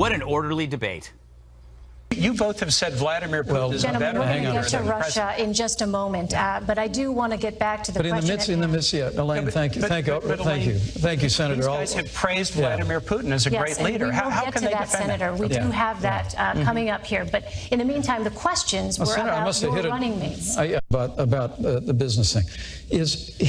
What an orderly debate. You both have said Vladimir Putin is a better Gentlemen, we're going to leader get to than the Russia president. in just a moment, but I do want to get back to the question. Elaine, thank you. Thank you, Senator. These guys have praised Vladimir Putin as a great leader. How can they defend Senator? We do have that coming up here. But in the meantime, the questions were about your running mates. About the business thing.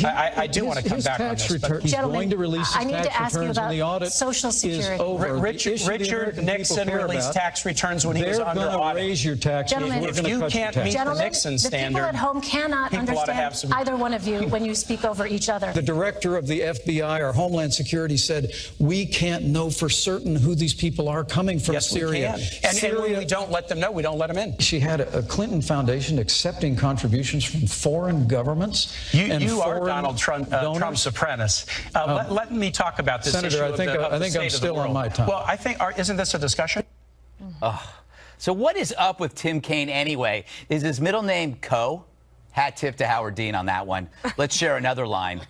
I do want to come back on this. He's going to release his tax returns and the audit Social Security. Richard Nixon released tax returns when he was under audit. Raise your taxes. If you can't meet the Nixon standard, the people at home cannot understand either one of you when you speak over each other. The director of the FBI, or Homeland Security, said we can't know for certain who these people are coming from Syria. We can. And when we don't let them know, we don't let them in. She had a Clinton Foundation accepting contributions from foreign governments. You are Donald Trump's apprentice. Let me talk about this Senator, issue I think I'm still on my time. Well, isn't this a discussion? So what is up with Tim Kaine anyway? Is his middle name Coe? Hat tip to Howard Dean on that one. Let's share another line.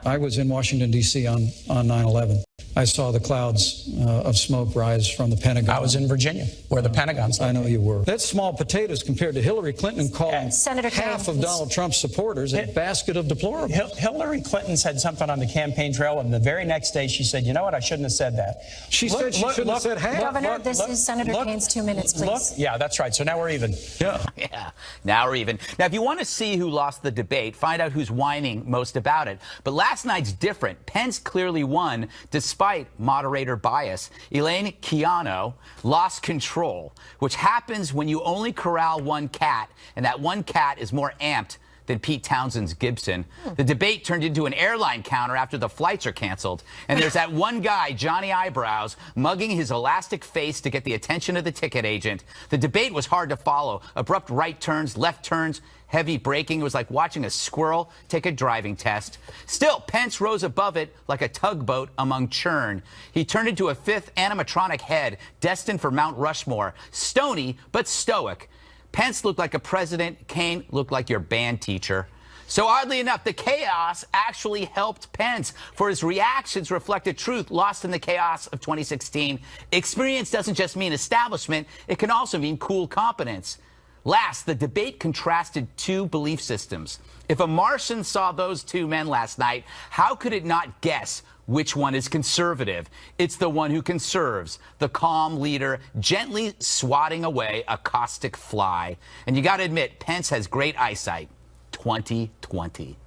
I was in Washington, D.C. on 9/11. I saw the clouds of smoke rise from the Pentagon. I was in Virginia, where the Pentagon's located. I know you were. That's small potatoes compared to Hillary Clinton calling half of Donald Trump's supporters a basket of deplorables. Hillary Clinton said something on the campaign trail, and the very next day she said, you know what, I shouldn't have said that. She said she shouldn't have said half. Governor, this is Senator Kaine's 2 minutes, please. Yeah, that's right. So now we're even. Yeah, now we're even. Now, if you want to see who lost the debate, find out who's whining most about it. But last night's different. Pence clearly won, despite moderator bias. Elaine Keano lost control, which happens when you only corral one cat, and that one cat is more amped than Pete Townshend's Gibson. The debate turned into an airline counter after the flights are canceled. And there's that one guy, Johnny Eyebrows, mugging his elastic face to get the attention of the ticket agent. The debate was hard to follow. Abrupt right turns, left turns, heavy braking. It was like watching a squirrel take a driving test. Still, Pence rose above it like a tugboat among churn. He turned into a fifth animatronic head destined for Mount Rushmore. Stony, but stoic. Pence looked like a president. Kaine looked like your band teacher. So oddly enough, the chaos actually helped Pence, for his reactions reflected truth lost in the chaos of 2016. Experience doesn't just mean establishment. It can also mean cool competence. Last, the debate contrasted two belief systems. If a Martian saw those two men last night, how could it not guess which one is conservative? It's the one who conserves, the calm leader gently swatting away a caustic fly. And you got to admit, Pence has great eyesight. 2020.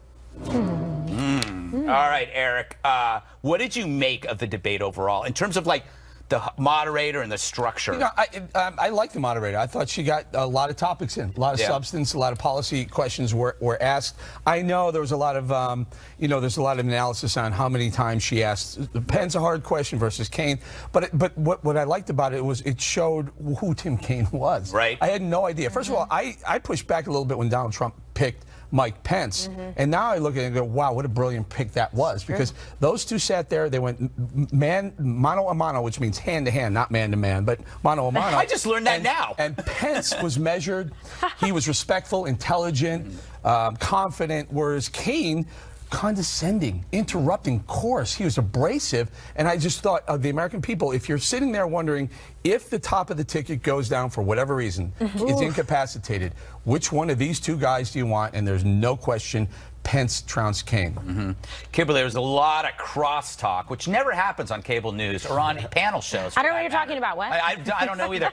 All right, Eric, what did you make of the debate overall in terms of, like, the moderator and the structure? You know, I like the moderator. I thought she got a lot of topics in, a lot of substance, a lot of policy questions were asked. I know there was a lot of, there's a lot of analysis on how many times she asked Pence a hard question versus Kaine. But what I liked about it was it showed who Tim Kaine was. Right. I had no idea. First of all, I pushed back a little bit when Donald Trump picked Mike Pence. And now I look at it and go, wow, what a brilliant pick that was. Because those two sat there, they went mano a mano, which means hand to hand, not man to man, but mano a mano. I just learned that now. And Pence was measured. He was respectful, intelligent, confident, whereas Kaine, condescending, interrupting, coarse. He was abrasive. And I just thought of the American people, if you're sitting there wondering if the top of the ticket goes down for whatever reason, is incapacitated, which one of these two guys do you want? And there's no question, Pence trounced Kaine. Kimberly, there was a lot of crosstalk, which never happens on cable news or on panel shows. I don't know what you're talking about. What? I don't know either.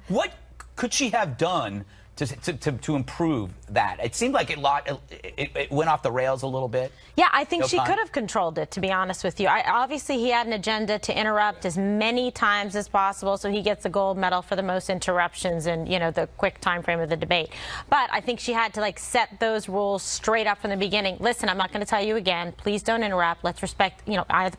What could she have done to improve that? It seemed like it went off the rails a little bit. Yeah, I think she could have controlled it, to be honest with you. Obviously, he had an agenda to interrupt as many times as possible, so he gets a gold medal for the most interruptions in, the quick time frame of the debate. But I think she had to set those rules straight up from the beginning. Listen, I'm not going to tell you again. Please don't interrupt. Let's respect,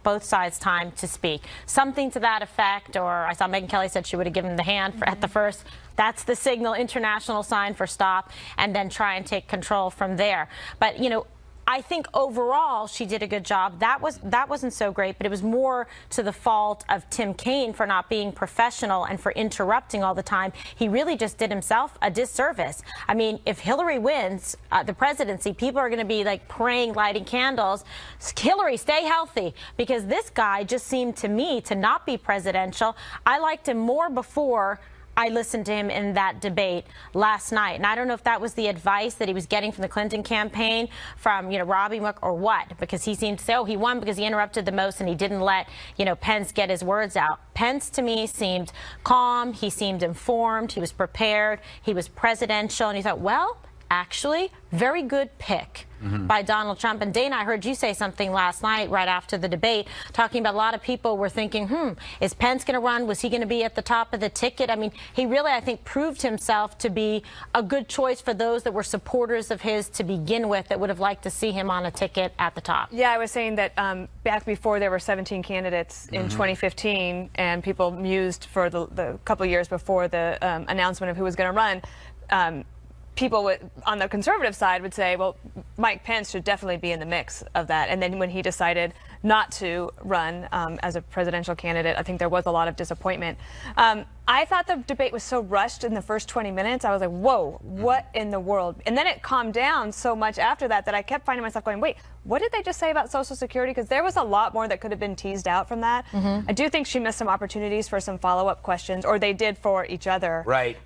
both sides' time to speak. Something to that effect. Or I saw Megyn Kelly said she would have given the hand at the first. That's the signal, international sign for stop, and then try and take control from there. But, I think overall she did a good job. That wasn't so great, but it was more to the fault of Tim Kaine for not being professional and for interrupting all the time. He really just did himself a disservice. I mean, if Hillary wins the presidency, people are going to be like praying, lighting candles. Hillary, stay healthy, because this guy just seemed to me to not be presidential. I liked him more before I listened to him in that debate last night. And I don't know if that was the advice that he was getting from the Clinton campaign, from, Robbie Mook, or what, because he seemed to say, oh, he won because he interrupted the most and he didn't let, Pence get his words out. Pence, to me, seemed calm. He seemed informed. He was prepared. He was presidential. And he thought, well, actually, very good pick by Donald Trump. And Dana, I heard you say something last night right after the debate, talking about a lot of people were thinking, is Pence going to run? Was he going to be at the top of the ticket? I mean, he really, I think, proved himself to be a good choice for those that were supporters of his to begin with, that would have liked to see him on a ticket at the top. Yeah, I was saying that back before there were 17 candidates in 2015, and people mused for the couple of years before the announcement of who was going to run, people on the conservative side would say, well, Mike Pence should definitely be in the mix of that. And then when he decided not to run as a presidential candidate, I think there was a lot of disappointment. I thought the debate was so rushed in the first 20 minutes. I was like, whoa, what in the world? And then it calmed down so much after that I kept finding myself going, wait, what did they just say about Social Security? Because there was a lot more that could have been teased out from that. I do think she missed some opportunities for some follow-up questions, or they did for each other. Right.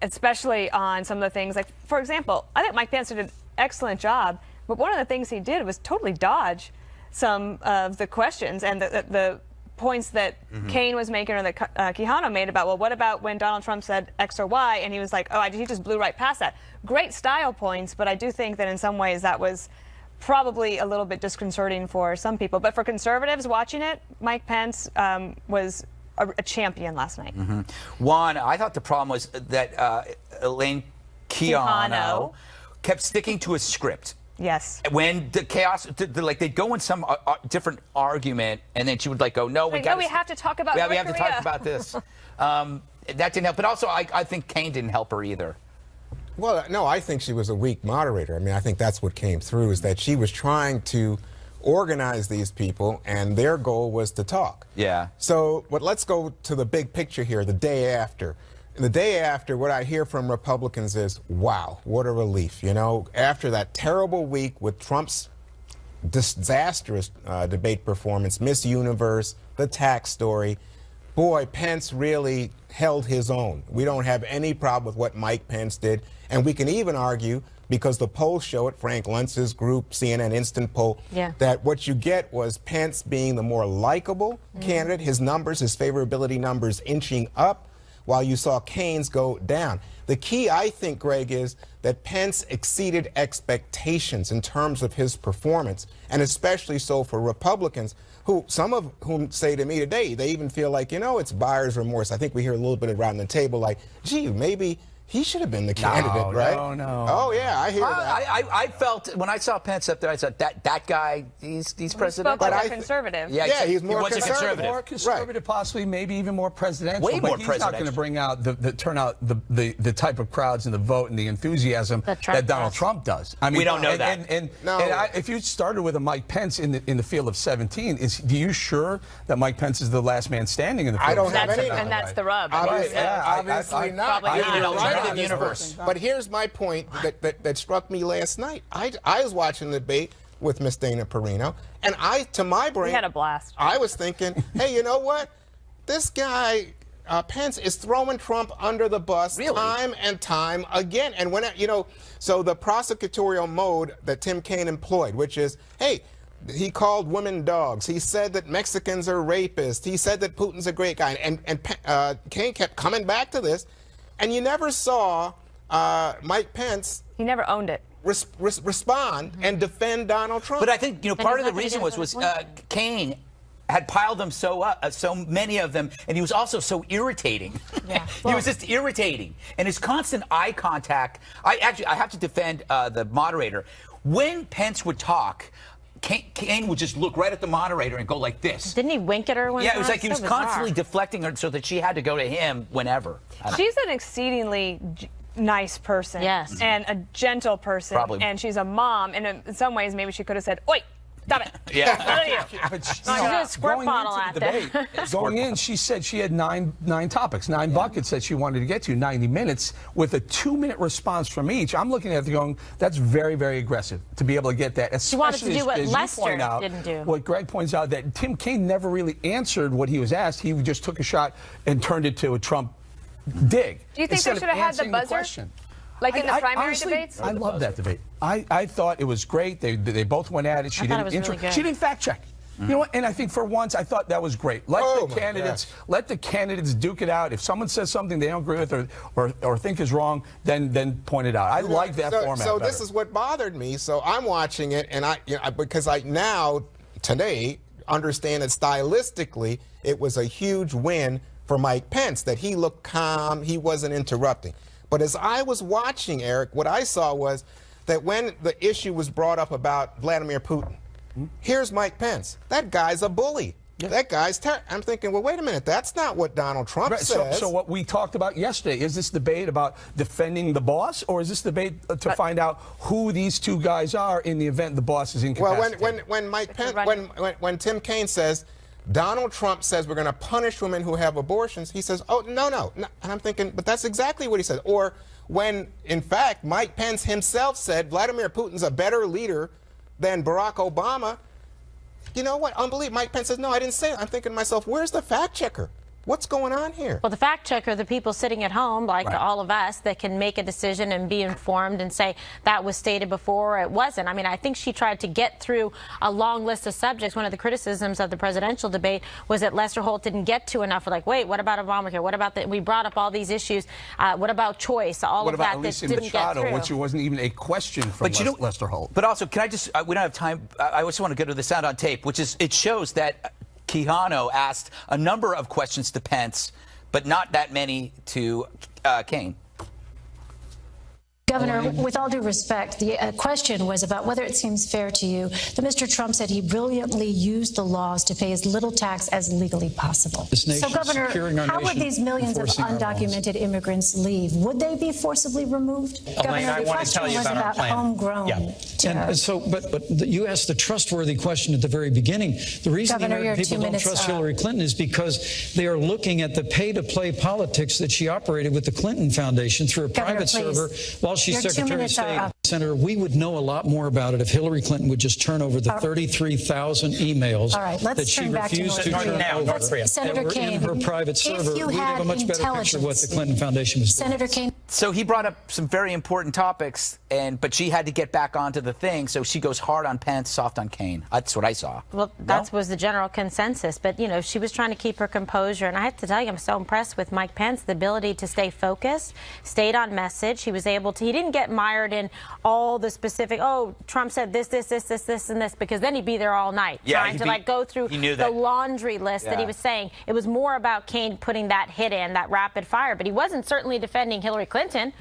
Especially on some of the things, like, for example, I think Mike Pence did an excellent job, but one of the things he did was totally dodge some of the questions and the points that Kaine was making, or that Quijano made about, well, what about when Donald Trump said X or Y? And he was like, oh, he just blew right past that. Great style points, but I do think that in some ways that was probably a little bit disconcerting for some people. But for conservatives watching it, Mike Pence was a champion last night. Juan, I thought the problem was that Elaine Quijano kept sticking to a script. Yes. When the chaos, like they'd go in some different argument, and then she would go, no, we have to talk about. Yeah, we have to talk about this. That didn't help. But also, I think Kaine didn't help her either. Well, no, I think she was a weak moderator. I mean, I think that's what came through, is that she was trying to organize these people, and their goal was to talk. Yeah. So, but let's go to the big picture here, the day after. The day after, what I hear from Republicans is, wow, what a relief. After that terrible week with Trump's disastrous debate performance, Miss Universe, the tax story, boy, Pence really held his own. We don't have any problem with what Mike Pence did. And we can even argue, because the polls show it, Frank Luntz's group, CNN Instant Poll, that what you get was Pence being the more likable candidate, his numbers, his favorability numbers inching up, while you saw Keynes go down. The key, I think, Greg, is that Pence exceeded expectations in terms of his performance, and especially so for Republicans, who some of whom say to me today, they even feel like, it's buyer's remorse. I think we hear a little bit around the table like, gee, maybe he should have been the candidate, right? No. Oh, yeah, I hear that. I felt, when I saw Pence up there, I thought, that guy, he's president. But like a conservative. Yeah, he's more conservative. More conservative, right. Possibly, maybe even more presidential. Way more he's presidential. Not going to bring out the type of crowds and the vote and the enthusiasm that Donald Trump does. I mean, we don't know that. If you started with a Mike Pence in the field of 17, are you sure that Mike Pence is the last man standing in the field? I don't have any. And that's the rub. Obviously not. Universe. But here's my point that struck me last night. I was watching the debate with Miss Dana Perino, and to my brain, we had a blast. I was thinking, hey, you know what? This guy, Pence, is throwing Trump under the bus time and time again. And so the prosecutorial mode that Tim Kaine employed, which is, hey, he called women dogs. He said that Mexicans are rapists. He said that Putin's a great guy. And Kaine kept coming back to this. And you never saw Mike Pence. He never owned it. Respond and defend Donald Trump. But I think part of the reason was Kaine had piled them so many of them, and he was also so irritating. Yeah. He was just irritating, and his constant eye contact. I have to defend the moderator. When Pence would talk, Kaine would just look right at the moderator and go like this. Didn't he wink at her one time? Yeah, it was like he was constantly deflecting her so that she had to go to him whenever. She's an exceedingly nice person. Yes. And a gentle person. Probably. And she's a mom. And in some ways, maybe she could have said, "Oi, stop it." Yeah. None of you. But She did a squirt going bottle into at the them. debate, going in, she said she had nine topics, 9 buckets that she wanted to get to, 90 minutes, with a 2-minute response from each. I'm looking at it going, that's very, very aggressive to be able to get that. She wanted to Especially do what as Lester you point out, didn't do. What Greg points out, that Tim Kaine never really answered what he was asked. He just took a shot and turned it to a Trump dig. Do you think instead they of should have had the answering buzzer? question. Like in the primary honestly, debates? I love that debate. I thought it was great. They both went at it. She thought it didn't was really good. She didn't fact check. You know what? And I think for once, I thought that was great. Let the candidates duke it out. If someone says something they don't agree with or think is wrong, then point it out. I like that format. So better. this is what bothered me. So I'm watching it, and because I now today understand that stylistically it was a huge win for Mike Pence, that he looked calm, he wasn't interrupting. But as I was watching, Eric, what I saw was that when the issue was brought up about Vladimir Putin, here's Mike Pence. That guy's a bully. Yeah. That guy's I'm thinking, well, wait a minute. That's not what Donald Trump says. So what we talked about yesterday, is this debate about defending the boss, or is this debate to find out who these two guys are in the event the boss is incapacitated? Well, when Mike Pence, when Tim Kaine says, Donald Trump says we're going to punish women who have abortions, he says, oh, no. And I'm thinking, but that's exactly what he said. Or when, in fact, Mike Pence himself said Vladimir Putin's a better leader than Barack Obama. You know what? Unbelievable. Mike Pence says, no, I didn't say it. I'm thinking to myself, where's the fact checker? What's going on here? Well, the fact checker are the people sitting at home, like all of us, that can make a decision and be informed and say that was stated before or it wasn't. I mean, I think she tried to get through a long list of subjects. One of the criticisms of the presidential debate was that Lester Holt didn't get to enough. We're like, wait, what about Obamacare? What about that? We brought up all these issues. What about choice? All of that Alicia didn't get through. which wasn't even a question from Lester Holt. But also, can I just, we don't have time. I just want to go to the sound on tape, which is, it shows that Quijano asked a number of questions to Pence, but not that many to Kaine. Governor, with all due respect, the question was about whether it seems fair to you that Mr. Trump said he brilliantly used the laws to pay as little tax as legally possible. So, Governor, how would these millions of undocumented immigrants leave? Would they be forcibly removed? Elaine, I want to tell you about our plan. Homegrown terror. And so, but you asked the trustworthy question at the very beginning. The reason the American people don't trust Hillary Clinton is because they are looking at the pay-to-play politics that she operated with the Clinton Foundation through a private server while she's Secretary of State. Senator, we would know a lot more about it if Hillary Clinton would just turn over the 33,000 emails that she refused to turn over that were in her private server. We'd have a much better picture of what the Clinton Foundation was doing. Senator Kaine. So he brought up some very important topics, but she had to get back onto the thing, so she goes hard on Pence, soft on Kaine. That's what I saw. Well, that was the general consensus. But, you know, she was trying to keep her composure. And I have to tell you, I'm so impressed with Mike Pence, the ability to stay focused, stayed on message. He was able to, he didn't get mired in all the specific, oh, Trump said this, and this, because then he'd be there all night trying to go through the laundry list that he was saying. It was more about Kaine putting that hit in, that rapid fire. But he wasn't certainly defending Hillary Clinton.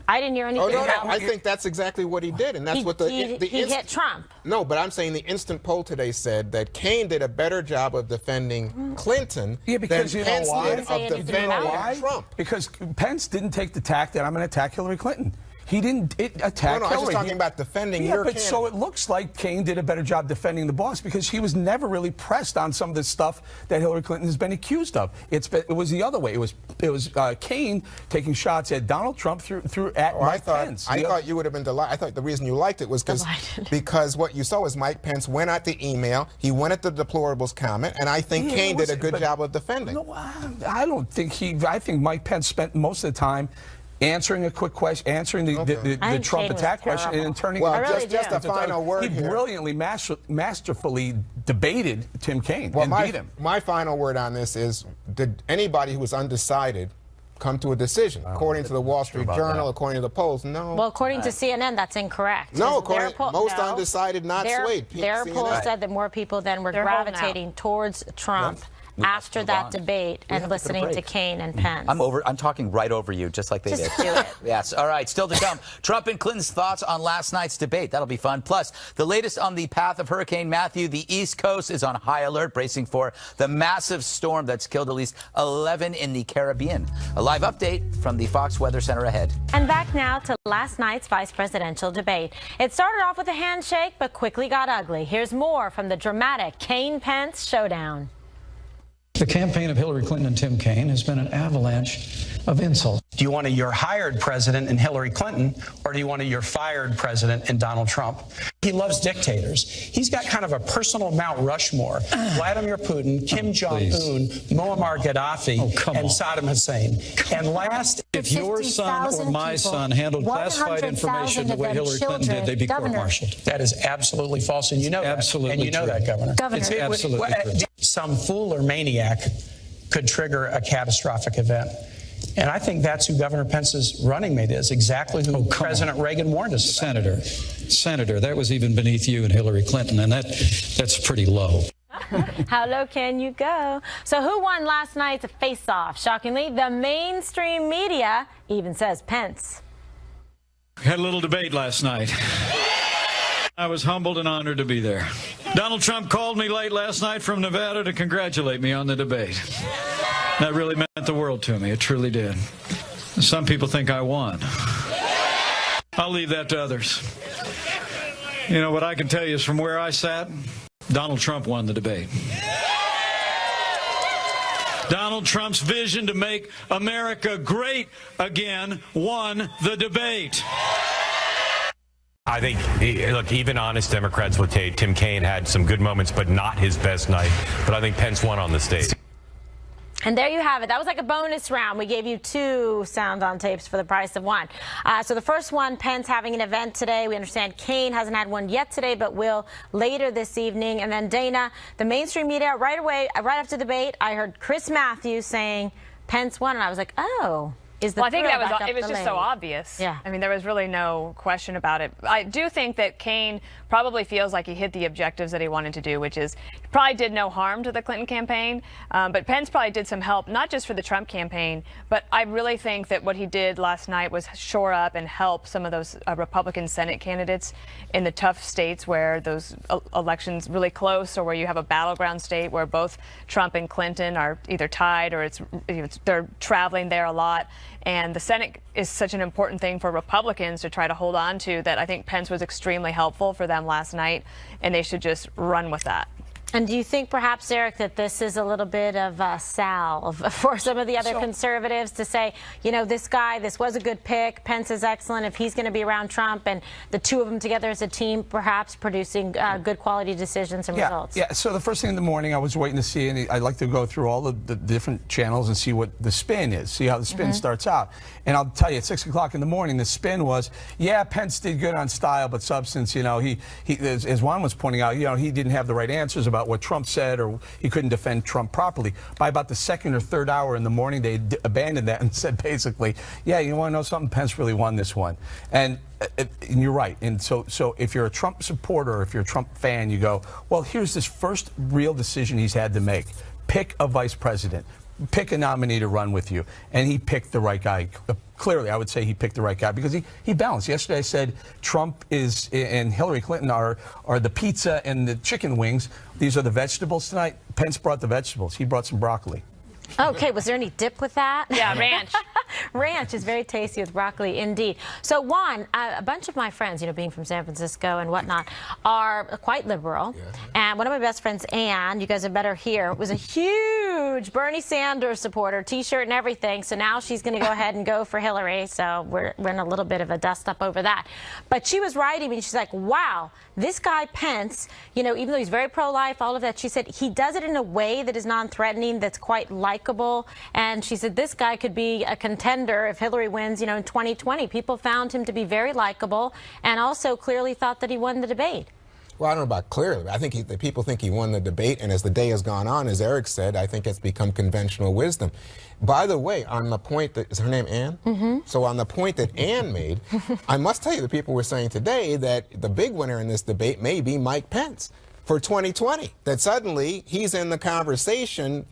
I didn't hear anything about I think that's exactly what he did, and that's what he hit Trump. No, but I'm saying the instant poll today said that Kaine did a better job of defending Clinton because than you know Pence why? did of defending Trump. Because Pence didn't take the tack that I'm going to attack Hillary Clinton. He didn't attack Hillary. I was just talking about defending your candidate. So it looks like Kaine did a better job defending the boss because he was never really pressed on some of the stuff that Hillary Clinton has been accused of. It was the other way. It was Kaine taking shots at Donald Trump through Mike Pence. I thought you would have been delighted. I thought the reason you liked it was because what you saw was Mike Pence went at the email, he went at the deplorables comment, and I think Kaine did a good job of defending. No, I don't think I think Mike Pence spent most of the time answering a quick question, answering the Trump attack question, and then turning. Well, just a final word here. He brilliantly, masterfully debated Tim Kaine and beat him. My final word on this is: did anybody who was undecided come to a decision? According to the Wall Street Journal, according to the polls, no. Well, according to CNN, that's incorrect. No, most undecided not swayed. Their poll said that more people then were gravitating towards Trump. after that debate and listening to Kaine and Pence. I'm talking right over you, just like they did. Just do it. Yes. All right. Still to come. Trump and Clinton's thoughts on last night's debate. That'll be fun. Plus, the latest on the path of Hurricane Matthew. The East Coast is on high alert, bracing for the massive storm that's killed at least 11 in the Caribbean. A live update from the Fox Weather Center ahead. And back now to last night's vice presidential debate. It started off with a handshake, but quickly got ugly. Here's more from the dramatic Kaine-Pence showdown. The campaign of Hillary Clinton and Tim Kaine has been an avalanche of insults. Do you want your hired president in Hillary Clinton, or do you want your fired president in Donald Trump? He loves dictators. He's got kind of a personal Mount Rushmore. Vladimir Putin, Kim Jong-un, Muammar Gaddafi, and Saddam Hussein. And last, if your son or my son handled classified information the way Hillary Clinton did, they'd be court-martialed. That is absolutely false, and you know that. Absolutely and you know true. that, Governor. It's absolutely true. Some fool or maniac could trigger a catastrophic event. And I think that's who Governor Pence's running mate is, exactly who President Reagan warned us about. Senator, that was even beneath you and Hillary Clinton, and that's pretty low. How low can you go? So who won last night's face-off? Shockingly, the mainstream media even says Pence. We had a little debate last night. I was humbled and honored to be there. Donald Trump called me late last night from Nevada to congratulate me on the debate. That really meant the world to me. It truly did. Some people think I won. I'll leave that to others. You know, what I can tell you is from where I sat, Donald Trump won the debate. Donald Trump's vision to make America great again won the debate. I think, look, even honest Democrats would say Tim Kaine had some good moments, but not his best night. But I think Pence won on the stage. And there you have it. That was like a bonus round. We gave you 2 sound on tapes for the price of 1. So the first one, Pence having an event today. We understand Kaine hasn't had one yet today, but will later this evening. And then Dana, the mainstream media, right away, right after the debate, I heard Chris Matthews saying Pence won, and I was like, oh. Well, I think that was, it was just so obvious. Yeah. I mean, there was really no question about it. I do think that Kaine probably feels like he hit the objectives that he wanted to do, which is he probably did no harm to the Clinton campaign, but Pence probably did some help, not just for the Trump campaign, but I really think that what he did last night was shore up and help some of those Republican Senate candidates in the tough states where those elections really close, or where you have a battleground state where both Trump and Clinton are either tied or they're traveling there a lot. And the Senate is such an important thing for Republicans to try to hold on to, that I think Pence was extremely helpful for them last night, and they should just run with that. And do you think perhaps, Eric, that this is a little bit of a salve for some of the other conservatives to say, you know, this was a good pick, Pence is excellent, if he's going to be around Trump, and the two of them together as a team perhaps producing good quality decisions and results? Yeah, so the first thing in the morning I was waiting to see, and I like to go through all the different channels and see what the spin is, see how the spin starts out. And I'll tell you, at 6 o'clock in the morning, the spin was, yeah, Pence did good on style, but substance, you know, he as Juan was pointing out, you know, he didn't have the right answers about what Trump said, or he couldn't defend Trump properly. By about the second or third hour in the morning, they abandoned that and said basically, yeah, you want to know something? Pence really won this one. And you're right. And so if you're a Trump supporter, or if you're a Trump fan, you go, well, here's this first real decision he's had to make. Pick a vice president. Pick a nominee to run with you. And he picked the right guy. Clearly, I would say he picked the right guy because he balanced. Yesterday I said Trump and Hillary Clinton are the pizza and the chicken wings. These are the vegetables tonight. Pence brought the vegetables. He brought some broccoli. Okay, was there any dip with that? Yeah, ranch. Ranch is very tasty with broccoli, indeed. So, Juan, a bunch of my friends, you know, being from San Francisco and whatnot, are quite liberal. Yeah. And one of my best friends, Ann, you guys are better here, was a huge Bernie Sanders supporter, T-shirt and everything. So now she's going to go ahead and go for Hillary. So we're in a little bit of a dust-up over that. But she was writing me, and she's like, wow, this guy Pence, you know, even though he's very pro-life, all of that, she said, he does it in a way that is non-threatening, that's quite likable. And she said, this guy could be a contender if Hillary wins, you know, in 2020. People found him to be very likable, and also clearly thought that he won the debate. Well, I don't know about clearly. I think the people think he won the debate, and as the day has gone on, as Eric said, I think it's become conventional wisdom. By the way, on the point that, is her name Ann? Mm-hmm. So on the point that Ann made, I must tell you, the people were saying today that the big winner in this debate may be Mike Pence for 2020. That suddenly he's in the conversation,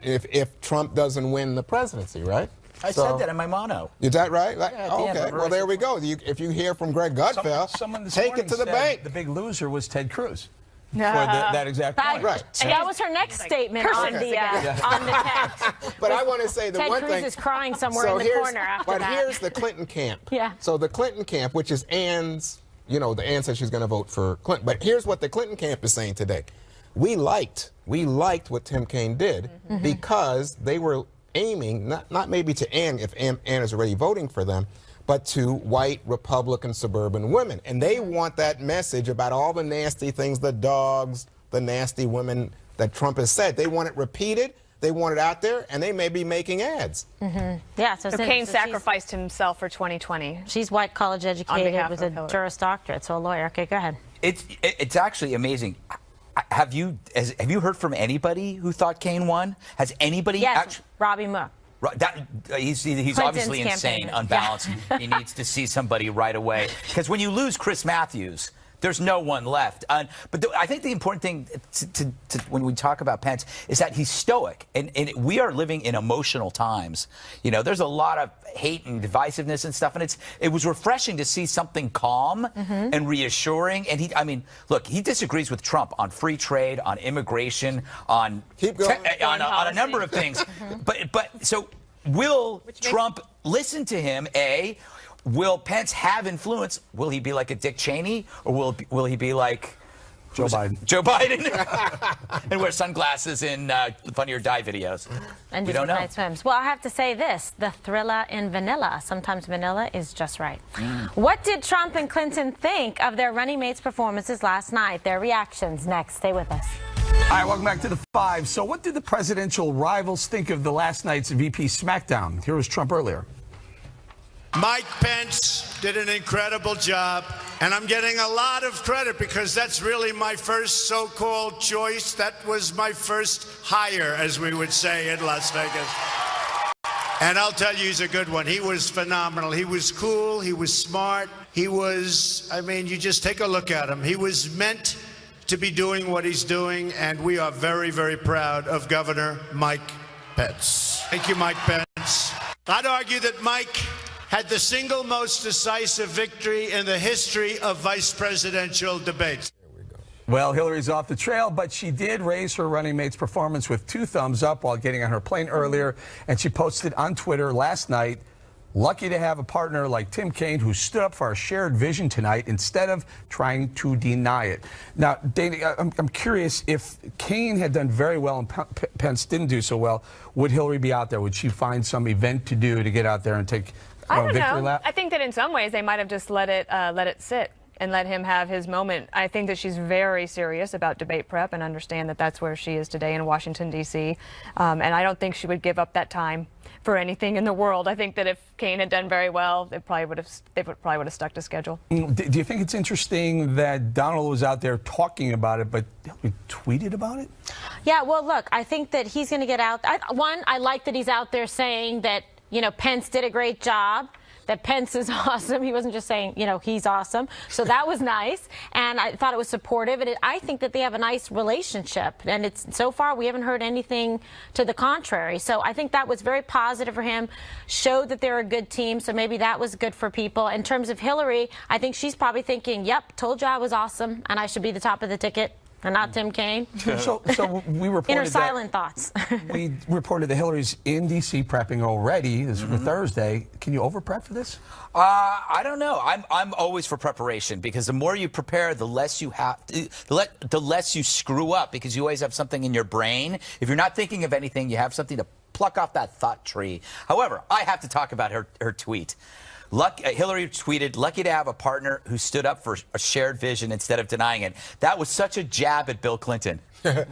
if Trump doesn't win the presidency, right? I said that in my mono. Is that right? Okay. Well, there we go. If you hear from Greg Gutfeld, someone this take morning it to the said bank. The big loser was Ted Cruz. For that exact point. Right. And that was her next statement on the text. But I want to say the Ted one Cruz thing. is crying somewhere in the corner after but that. here's the Clinton camp. Yeah. So the Clinton camp, which is Ann's, Ann said she's going to vote for Clinton. But here's what the Clinton camp is saying today. We liked what Tim Kaine did because they were aiming, not maybe to Ann, if Ann is already voting for them, but to white Republican suburban women. And they want that message about all the nasty things, the dogs, the nasty women that Trump has said. They want it repeated. They want it out there, and they may be making ads. Yeah, so Kaine sacrificed himself for 2020. She's white, college educated, with a Juris Doctorate, so a lawyer. Okay, go ahead. It's actually amazing. Have you heard from anybody who thought Kaine won? Has anybody? Yes, Robbie Moore. He's obviously insane, unbalanced. He needs to see somebody right away. Because when you lose Chris Matthews, there's no one left. But I think the important thing when we talk about Pence is that he's stoic. And we are living in emotional times. There's a lot of hate and divisiveness and stuff. And it was refreshing to see something calm and reassuring. And look, he disagrees with Trump on free trade, on immigration, on a number of things. So will Trump listen to him, A? Will Pence have influence? Will he be like a Dick Cheney, or will he be like Joe Biden? Joe Biden, and wear sunglasses in Funny or Die videos. And we don't know. Night swims. Well, I have to say this: the thriller in vanilla. Sometimes vanilla is just right. What did Trump and Clinton think of their running mates' performances last night? Their reactions next. Stay with us. All right, welcome back to the Five. So, what did the presidential rivals think of the last night's VP Smackdown? Here was Trump earlier. Mike Pence did an incredible job, and I'm getting a lot of credit because that's really my first so-called choice. That was my first hire, as we would say in Las Vegas. And I'll tell you, he's a good one. He was phenomenal. He was cool. He was smart. He was, you just take a look at him. He was meant to be doing what he's doing, and we are very, very proud of Governor Mike Pence. Thank you, Mike Pence. I'd argue that Mike had the single most decisive victory in the history of vice presidential debates. Well, Hillary's off the trail, but she did raise her running mate's performance with 2 thumbs up while getting on her plane earlier, and she posted on Twitter last night, "Lucky to have a partner like Tim Kaine who stood up for our shared vision tonight instead of trying to deny it." Now, Dana, I'm curious, if Kaine had done very well and Pence didn't do so well, would Hillary be out there? Would she find some event to do to get out there and take I don't victory know. lap? I think that in some ways they might have just let it sit and let him have his moment. I think that she's very serious about debate prep and understand that that's where she is today in Washington, D.C. And I don't think she would give up that time for anything in the world. I think that if Kaine had done very well, they probably would have stuck to schedule. Do you think it's interesting that Donald was out there talking about it, but Hillary tweeted about it? Yeah, well, look, I think that he's going to get out. I like that he's out there saying that, Pence did a great job, that Pence is awesome. He wasn't just saying, he's awesome. So that was nice. And I thought it was supportive. And I think that they have a nice relationship. And so far, we haven't heard anything to the contrary. So I think that was very positive for him, showed that they're a good team. So maybe that was good for people. In terms of Hillary, I think she's probably thinking, yep, told you I was awesome and I should be the top of the ticket. And not Tim Kaine. So we reported inner silent thoughts. We reported that Hillary's in D.C. prepping already. This is for Thursday. Can you over prep for this? I don't know. I'm always for preparation because the more you prepare, the less you have, the less you screw up because you always have something in your brain. If you're not thinking of anything, you have something to pluck off that thought tree. However, I have to talk about her tweet. Hillary tweeted, "Lucky to have a partner who stood up for a shared vision instead of denying it." That was such a jab at Bill Clinton. A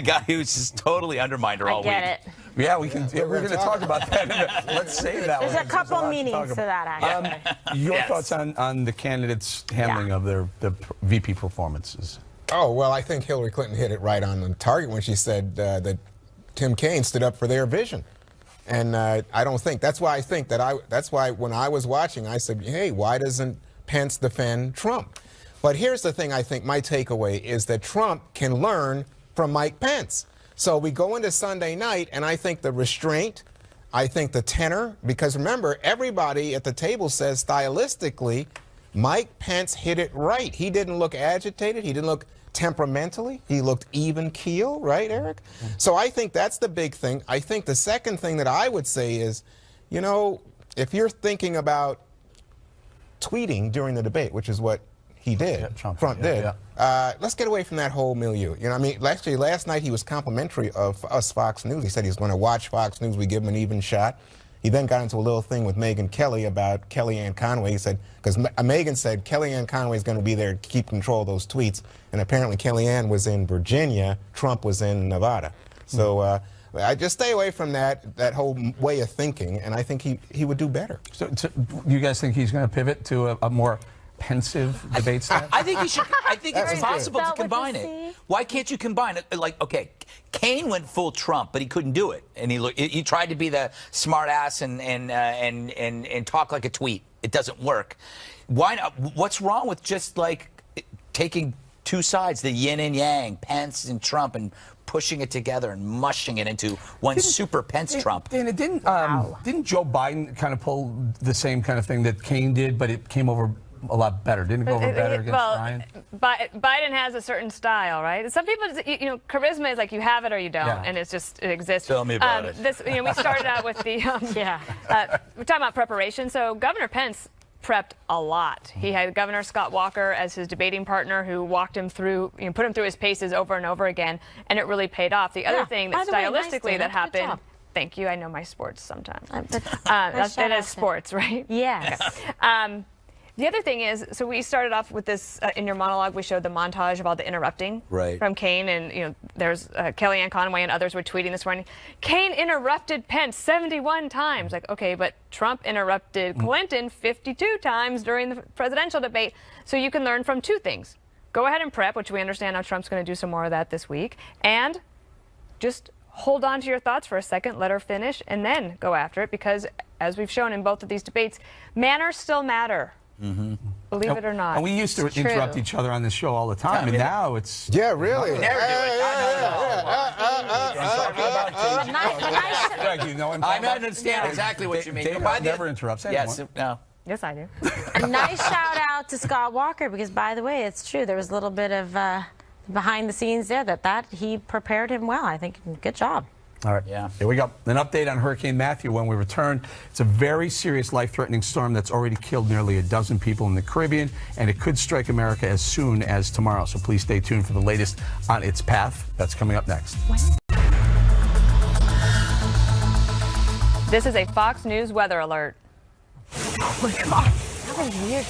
guy who's just totally undermined her all week. I get it. Yeah, we're going to talk about that. Let's save that one. There's a couple meanings to that, actually. Your thoughts on the candidates' handling of their VP performances? Oh, well, I think Hillary Clinton hit it right on the target when she said that Tim Kaine stood up for their vision. And I don't think, that's why when I was watching, I said, hey, why doesn't Pence defend Trump? But here's the thing, I think my takeaway is that Trump can learn from Mike Pence. So we go into Sunday night, and I think the restraint, I think the tenor, because remember, everybody at the table says stylistically, Mike Pence hit it right. He didn't look agitated. He didn't look temperamentally. He looked even keel, right, Eric? So I think that's the big thing. I think the second thing that I would say is, you know, if you're thinking about tweeting during the debate, which is what he did, Trump did, let's get away from that whole milieu. You know, I mean, actually, last night he was complimentary of us, Fox News. He said he's going to watch Fox News. We give him an even shot. He then got into a little thing with Megyn Kelly about Kellyanne Conway. He said, because Megyn said Kellyanne Conway is going to be there to keep control of those tweets. And apparently Kellyanne was in Virginia, Trump was in Nevada. So I just stay away from that whole way of thinking, and I think he would do better. So you guys think he's going to pivot to a more pensive debate style? I think he should. I think it's possible to combine it. Why can't you combine it? Like, okay, Kaine went full Trump, but he couldn't do it, and he tried to be the smart ass and talk like a tweet. It doesn't work. Why not? What's wrong with just like taking two sides, the yin and yang, Pence and Trump, and pushing it together and mushing it into one super Pence Trump? And it didn't. Didn't Joe Biden kind of pull the same kind of thing that Kaine did, but it came over a lot better? Didn't it go over better against Ryan? Biden has a certain style, right? Some people, you know, charisma is like you have it or you don't, and it exists. Tell me about it. We started out with the we're talking about preparation. So Governor Pence prepped a lot. He had Governor Scott Walker as his debating partner, who walked him through, you know, put him through his paces over and over again, and it really paid off. The other thing that stylistically that happened. Thank you. I know my sports sometimes. That is sports, right? Yes. Okay. The other thing is, so we started off with this in your monologue. We showed the montage of all the interrupting from Kaine, and you know, there's Kellyanne Conway and others were tweeting this morning. Kaine interrupted Pence 71 times. Like, okay, but Trump interrupted Clinton 52 times during the presidential debate. So you can learn from two things: go ahead and prep, which we understand how Trump's going to do some more of that this week, and just hold on to your thoughts for a second, let her finish, and then go after it. Because as we've shown in both of these debates, manners still matter. Believe it or not. And we used to interrupt each other on this show all the time, and now it's... Yeah, really? Never do it. I understand exactly what you mean. Dave never interrupts anyone. Yes, no. Yes, I do. A nice shout out to Scott Walker, because by the way, it's true. There was a little bit of behind the scenes there that he prepared him well. I think good job. All right. Yeah. Here we go. An update on Hurricane Matthew when we return. It's a very serious, life-threatening storm that's already killed nearly a dozen people in the Caribbean, and it could strike America as soon as tomorrow. So please stay tuned for the latest on its path. That's coming up next. This is a Fox News weather alert. Oh my God, that was weird.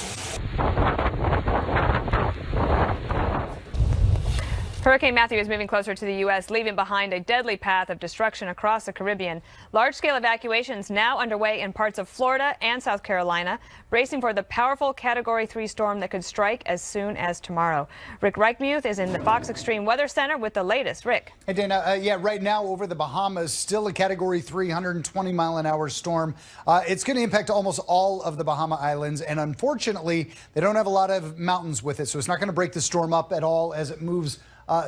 Hurricane Matthew is moving closer to the U.S., leaving behind a deadly path of destruction across the Caribbean. Large-scale evacuations now underway in parts of Florida and South Carolina, bracing for the powerful Category 3 storm that could strike as soon as tomorrow. Rick Reichmuth is in the Fox Extreme Weather Center with the latest. Rick. Hey, Dana. Right now over the Bahamas, still a Category 3, 120-mile-an-hour storm. It's going to impact almost all of the Bahama Islands, and unfortunately, they don't have a lot of mountains with it, so it's not going to break the storm up at all as it moves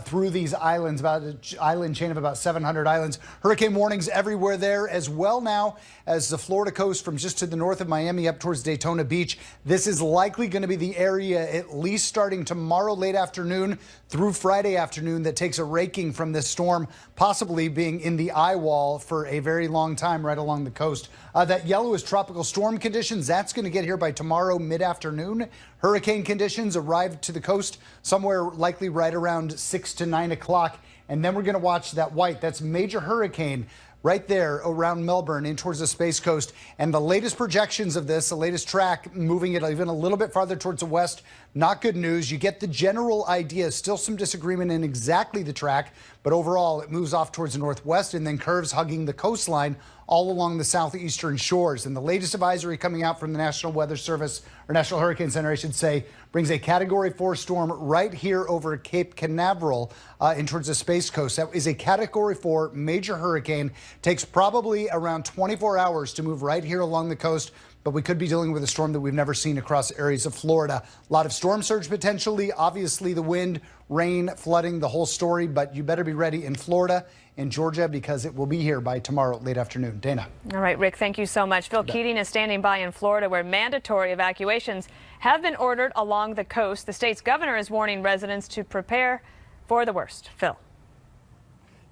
through these islands, about an island chain of about 700 islands. Hurricane warnings everywhere there, as well now as the Florida coast from just to the north of Miami up towards Daytona Beach. This is likely going to be the area, at least starting tomorrow late afternoon through Friday afternoon, that takes a raking from this storm, possibly being in the eye wall for a very long time right along the coast. That yellow is tropical storm conditions. That's going to get here by tomorrow mid-afternoon. Hurricane conditions arrive to the coast somewhere likely right around 6 to 9 o'clock. And then we're going to watch that white. That's major hurricane right there around Melbourne in towards the Space Coast. And the latest projections of this, the latest track, moving it even a little bit farther towards the west. Not good news. You get the general idea. Still some disagreement in exactly the track, but overall it moves off towards the northwest and then curves hugging the coastline all along the southeastern shores. And the latest advisory coming out from the National Weather Service, or National Hurricane Center, I should say, brings a Category 4 storm right here over Cape Canaveral in towards the Space Coast. That is a Category 4 major hurricane. Takes probably around 24 hours to move right here along the coast, but we could be dealing with a storm that we've never seen across areas of Florida. A lot of storm surge potentially. Obviously, the wind rain, flooding, the whole story. But you better be ready in Florida and Georgia because it will be here by tomorrow late afternoon. Dana. All right, Rick, thank you so much. Phil Keating is standing by in Florida where mandatory evacuations have been ordered along the coast. The state's governor is warning residents to prepare for the worst. Phil.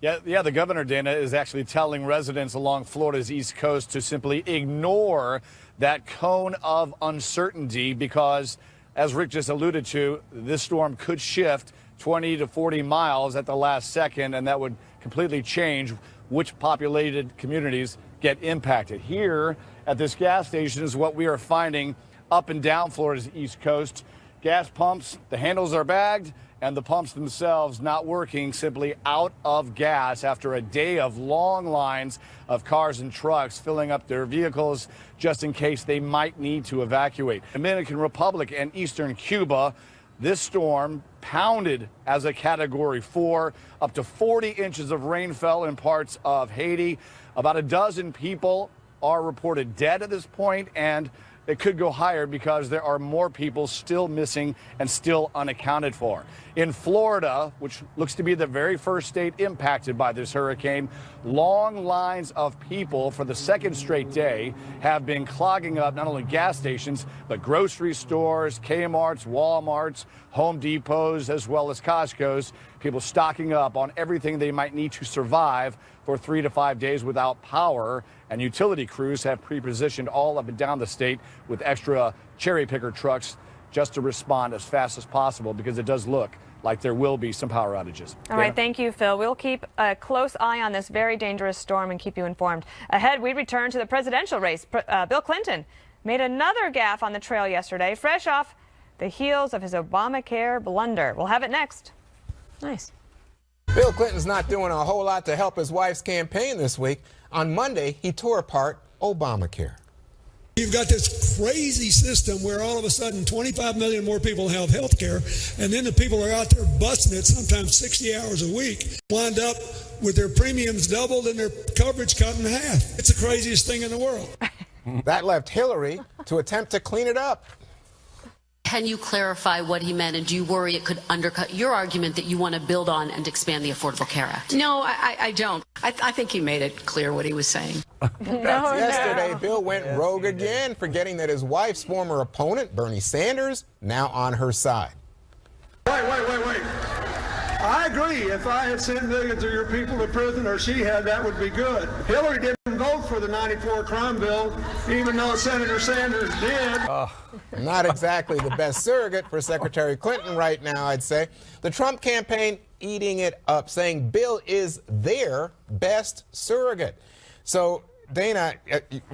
Yeah, the governor, Dana, is actually telling residents along Florida's east coast to simply ignore that cone of uncertainty because, as Rick just alluded to, this storm could shift 20 to 40 miles at the last second, and that would completely change which populated communities get impacted. Here at this gas station is what we are finding up and down Florida's east coast. Gas pumps, the handles are bagged, and the pumps themselves not working, simply out of gas after a day of long lines of cars and trucks filling up their vehicles just in case they might need to evacuate. Dominican Republic and eastern Cuba, this storm pounded as a Category 4. Up to 40 inches of rain fell in parts of Haiti. About a dozen people are reported dead at this point, and it could go higher because there are more people still missing and still unaccounted for. In Florida, which looks to be the very first state impacted by this hurricane, long lines of people for the second straight day have been clogging up not only gas stations, but grocery stores, Kmart's, Walmart's, Home Depots, as well as Costco's. People stocking up on everything they might need to survive for 3 to 5 days without power. And utility crews have pre-positioned all up and down the state with extra cherry picker trucks just to respond as fast as possible because it does look like there will be some power outages. All right, thank you, Phil. We'll keep a close eye on this very dangerous storm and keep you informed. Ahead, we return to the presidential race. Bill Clinton made another gaffe on the trail yesterday, fresh off the heels of his Obamacare blunder. We'll have it next. Nice. Bill Clinton's not doing a whole lot to help his wife's campaign this week. On Monday, he tore apart Obamacare. You've got this crazy system where all of a sudden 25 million more people have health care, and then the people are out there busting it sometimes 60 hours a week, wind up with their premiums doubled and their coverage cut in half. It's the craziest thing in the world. That left Hillary to attempt to clean it up. Can you clarify what he meant, and do you worry it could undercut your argument that you want to build on and expand the Affordable Care Act? No, I don't. I think he made it clear what he was saying. Yesterday, Bill went rogue again, forgetting that his wife's former opponent, Bernie Sanders, now on her side. Wait. I agree. If I had sent millions of your people to prison, or she had, that would be good. Hillary didn't vote for the 94 crime bill, even though Senator Sanders did. Not exactly the best surrogate for Secretary Clinton right now, I'd say. The Trump campaign eating it up, saying Bill is their best surrogate. So, Dana,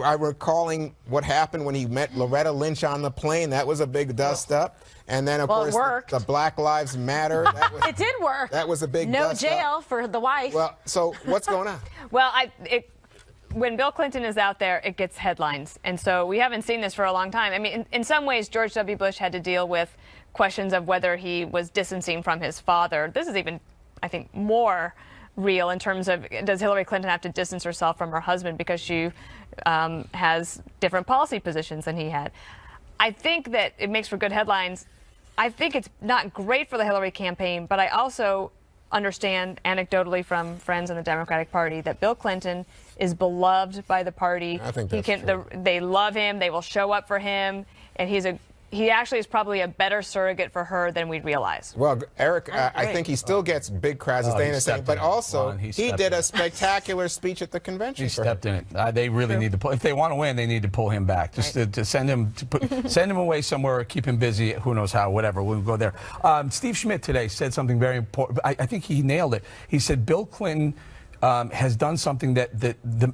I'm recalling what happened when he met Loretta Lynch on the plane. That was a big dust-up. And then, of course, the Black Lives Matter. That was, it did work. That was a big no dust-up. jail for the wife. Well, so what's going on? Well, when Bill Clinton is out there, it gets headlines. And so we haven't seen this for a long time. I mean, in some ways, George W. Bush had to deal with questions of whether he was distancing from his father. This is even, I think, more real in terms of, does Hillary Clinton have to distance herself from her husband because she has different policy positions than he had? I think that it makes for good headlines. I think it's not great for the Hillary campaign, but I also understand anecdotally from friends in the Democratic Party that Bill Clinton is beloved by the party. I think that's true. They love him. They will show up for him, and he actually is probably a better surrogate for her than we'd realize. Well, Eric, I think he still gets big crowds, as Dana saying, but also he did a spectacular speech at the convention. He stepped in it. They really need to pull. If they want to win, they need to pull him back. Just to send him send him away somewhere, keep him busy. Who knows how? Whatever. We'll go there. Steve Schmidt today said something very important. I think he nailed it. He said Bill Clinton has done something that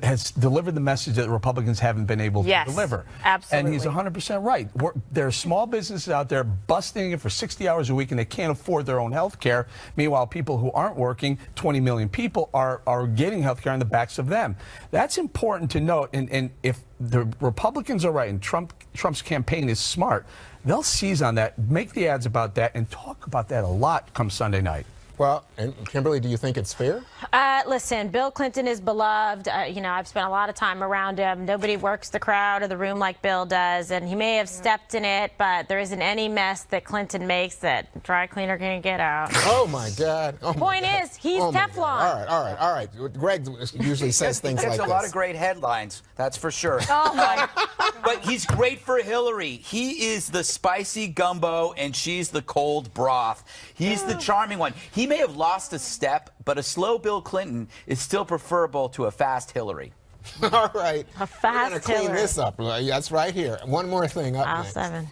has delivered the message that Republicans haven't been able to deliver. Absolutely. And he's 100% right. There are small businesses out there busting it for 60 hours a week, and they can't afford their own health care. Meanwhile, people who aren't working, 20 million people, are getting health care on the backs of them. That's important to note. And if the Republicans are right and Trump's campaign is smart, they'll seize on that, make the ads about that, and talk about that a lot come Sunday night. Well, and Kimberly, do you think it's fair? Listen, Bill Clinton is beloved. I've spent a lot of time around him. Nobody works the crowd or the room like Bill does, and he may have stepped in it, but there isn't any mess that Clinton makes that dry cleaner can get out. Oh, my God. Oh, Point is, he's Teflon. All right. Greg usually says things like this. He gets a lot of great headlines, that's for sure. Oh, my. But he's great for Hillary. He is the spicy gumbo, and she's the cold broth. He's the charming one. He may have lost a step, but a slow Bill Clinton is still preferable to a fast Hillary. All right. A fast We're gonna clean this up. That's right here. One more thing up next. 7.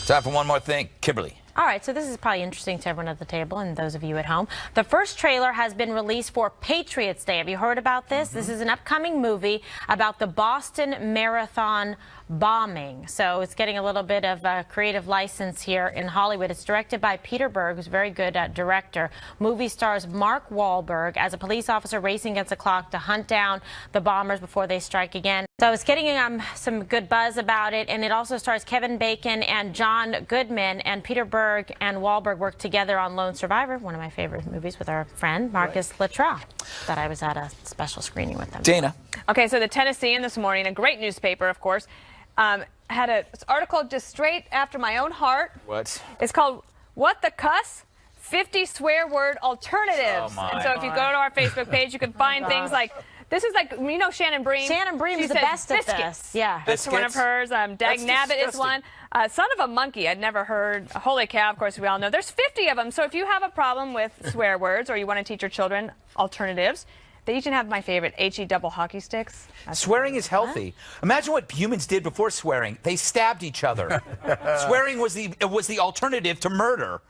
Time for one more thing. Kimberly. All right, so this is probably interesting to everyone at the table and those of you at home. The first trailer has been released for Patriots Day. Have you heard about this? This is an upcoming movie about the Boston Marathon bombing. So it's getting a little bit of a creative license here in Hollywood. It's directed by Peter Berg, who's a very good director. Movie stars Mark Wahlberg as a police officer racing against the clock to hunt down the bombers before they strike again. So it's getting some good buzz about it, and it also stars Kevin Bacon and John Goodman, and Peter Berg and Wahlberg worked together on Lone Survivor, one of my favorite movies, with our friend Marcus Luttrell, that I was at a special screening with them. Dana. Okay, so the Tennessean this morning, a great newspaper, of course, had an article just straight after my own heart. What? It's called "What the Cuss? 50 Swear Word Alternatives." Oh, and so if you go to our Facebook page, you can find things like, this is like, Shannon Bream. Shannon Bream is the best at this. Yeah. That's one of hers. Dag Nabbit is one. Son of a Monkey, I'd never heard. Holy Cow, of course, we all know. There's 50 of them. So if you have a problem with swear words or you want to teach your children alternatives, they each have my favorite, HE double hockey sticks. Swearing is healthy. Imagine what humans did before swearing. They stabbed each other. Swearing was the alternative to murder.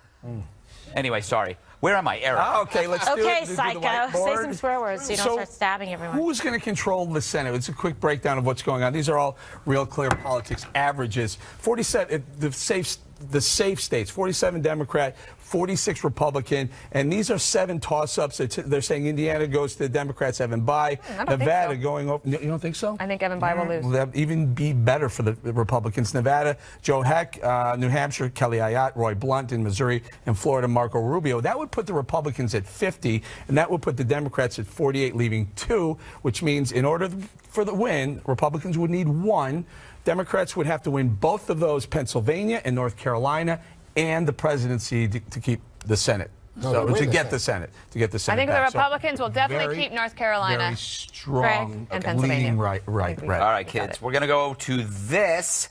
Anyway, sorry. Where am I, Eric? Okay, let's do it. Okay, Psycho. Say some swear words so you don't start stabbing everyone. Who's going to control the Senate? It's a quick breakdown of what's going on. These are all real clear politics averages. 47, the safe states, 47 Democrat, 46 Republican, and these are 7 toss-ups. They're saying Indiana goes to the Democrats, Evan Bayh. Nevada going over. You don't think so? I think Evan Bayh will lose. Will that even be better for the Republicans? Nevada, Joe Heck, New Hampshire, Kelly Ayotte, Roy Blunt in Missouri, and Florida, Marco Rubio. That would put the Republicans at 50, and that would put the Democrats at 48, leaving 2, which means in order for the win, Republicans would need 1. Democrats would have to win both of those, Pennsylvania and North Carolina, and the presidency to keep the Senate. To get the Senate. I think the Republicans will definitely keep North Carolina. Very strong, and Pennsylvania. leading right. All right, kids, we're going to go to this.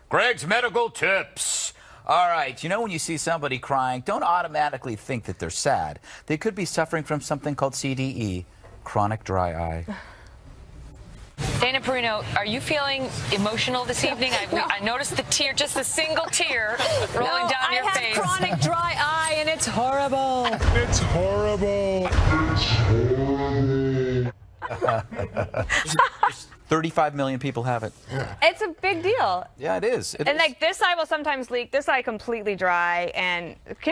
Greg's Medical Tips. All right, when you see somebody crying, don't automatically think that they're sad. They could be suffering from something called CDE, chronic dry eye. Dana Perino, are you feeling emotional this evening? I noticed the tear, just a single tear rolling down your face. I have chronic dry eye, and it's horrible. It's horrible. It's horrible. 35 million people have it. It's a big deal. Yeah, it is. Like this eye will sometimes leak. This eye completely dry, and Kim